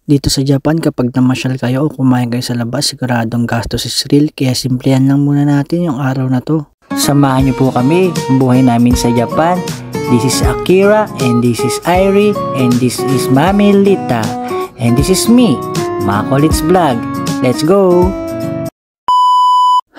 Dito sa Japan, kapag namasyal kayo o kumain kayo sa labas, siguradong gastos is real. Kaya simplihan lang muna natin yung araw na to. Samahan niyo po kami ang buhay namin sa Japan. This is Akira, and this is Irie, and this is Mami Lita, and this is me, Makolits Vlog. Let's go!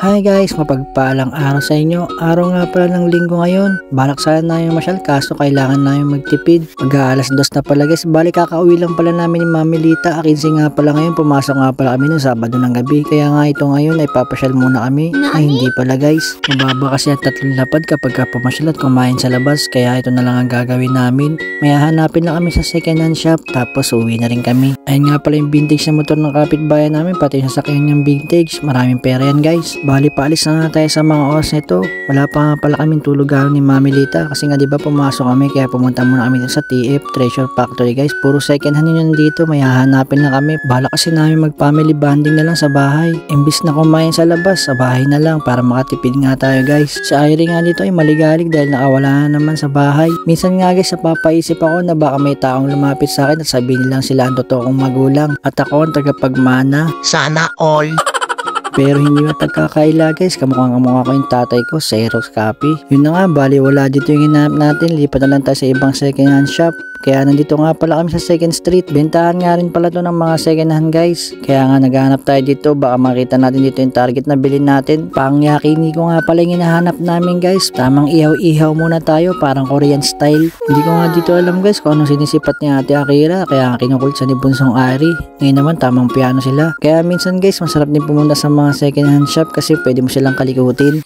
Hi guys, mapagpalang araw sa inyo. Araw nga pala ng linggo ngayon. Balak sana namin masyal, kaso kailangan namin magtipid. Mag-aalas 2 na pala guys. Bali kakauwi lang pala namin ni Mami Lita. 15 nga pala ngayon. Pumasok nga pala kami noong Sabado ng gabi. Kaya nga ito ngayon ay papasyal muna kami. Ay hindi pala guys. Mababa kasi ang 3 lapad kapag pumasyal at kumain sa labas. Kaya ito na lang ang gagawin namin. May hahanapin lang kami sa second hand shop. Tapos uwi na rin kami. Ayun nga pala yung vintage na motor ng kapitbahay namin. Pati yung sasakyan niyang vintage. Maraming pera yan guys. Bali paalis na nga tayo sa mga oras nito. Wala pa nga pala kaming tulugan ni Mami Lita kasi nga diba pumasok kami, kaya pumunta muna kami sa TF Treasure Factory guys. Puro second hand yun dito, may hahanapin lang kami. Bala kasi namin mag family bonding na lang sa bahay. Imbis na kumain sa labas, sa bahay na lang para makatipid nga tayo guys. Si Irie nga dito ay maligalig dahil nakawala na naman sa bahay. Minsan nga guys napapaisip ako na baka may taong lumapit sa akin at sabihin lang sila ang totoo kong magulang at ako ang tagapagmana. Sana all. Pero hindi matagkakaila guys, kamukha ko yung tatay ko, Xerox copy. Yun na nga, bali wala dito yung hinanap natin, lipat na lang tayo sa ibang second hand shop. Kaya nandito nga pala kami sa 2nd Street. Bentahan nga rin pala to ng mga second hand guys. Kaya nga naghahanap tayo dito, baka makita natin dito yung target na bilhin natin. Pangyakini ko nga pala yung hinahanap namin guys. Tamang ihaw-ihaw muna tayo, parang Korean style. Hindi ko nga dito alam guys kung ano sinisipat ni Ate Akira, kaya kinukulit sa ni Bunsong Irie. Ngayon naman tamang piano sila. Kaya minsan guys masarap din pumunta sa mga second hand shop kasi pwede mo silang kalikutin.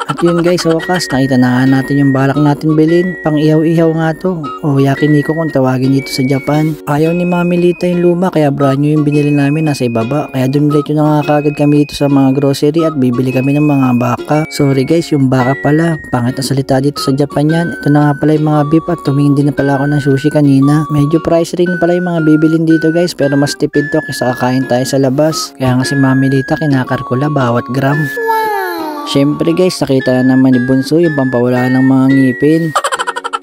At yun guys, sa wakas, nakita na nga natin yung balak natin bilhin. Pang ihaw-ihaw nga to. O yakiniko kung tawagin dito sa Japan. Ayaw ni Mami Lita yung luma, kaya brand new yung binili namin nasa ibaba. Kaya dumilit yun na nga kagad kami dito sa mga grocery at bibili kami ng mga baka. Sorry guys, yung baka pala. Pangit na salita dito sa Japan yan. Ito na nga pala yung mga beef at tumingin din na pala ako ng sushi kanina. Medyo price rin pala yung mga bibilin dito guys, pero mas tipid to kaysa kakain tayo sa labas. Kaya nga si Mami Lita kinakarkula bawat gram. Syempre guys, nakita na naman ni Bunso yung pampawala ng mga ngipin.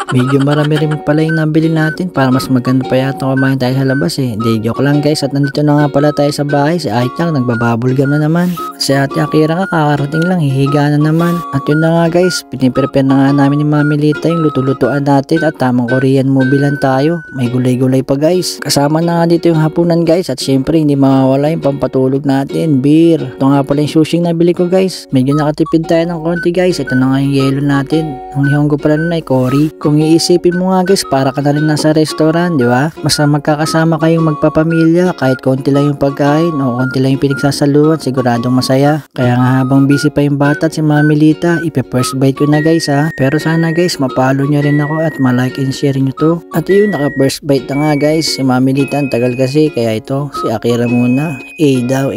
Medyo marami rin pala yung nabili natin para mas maganda pa yata kumain tayo sa labas eh. Hindi, joke lang guys. At nandito na nga pala tayo sa bahay. Si Aitang nagbababulgam na naman. Si Ate Akira ka kakarating lang, hihiga na naman. At yun na nga guys, piniprepare na nga namin ni Mami Lita yung luto-lutuan natin at tamang Korean movie lang tayo. May gulay-gulay pa guys. Kasama na nga dito yung hapunan guys at syempre hindi mawawala yung pampatulog natin, beer. Ito nga pala yung sushi na nabili ko guys. Medyo nakatipid tayo ng konti guys. Ito na nga yung yelo natin. Ang nihongo pala nun ay Cory. Kung iisipin mo nga guys, para ka na rin nasa restaurant, di ba? Basta magkakasama kayong magpapamilya, kahit konti lang yung pagkain o konti lang yung pinagsasaluhan, siguradong masaya. Kaya nga habang busy pa yung bata at si Mami Lita, ipe-first bite ko na guys ha. Pero sana guys, mapalo nyo rin ako at ma-like and share nyo to. At yun, naka-first bite na nga guys. Si Mami Lita, ang tagal kasi, kaya ito, si Akira muna. Daw,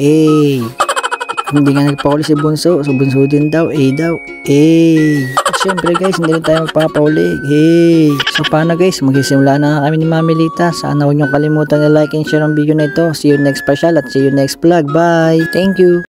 Hindi nga nagpauli si Bunso, so Bunso din daw, daw, At syempre guys, hindi rin tayo magpapaulig, So paano guys, magsisimula na kami ni Mami Lita. Sana huwag niyong kalimutan na like and share ang video na ito. See you next special at see you next vlog. Bye! Thank you!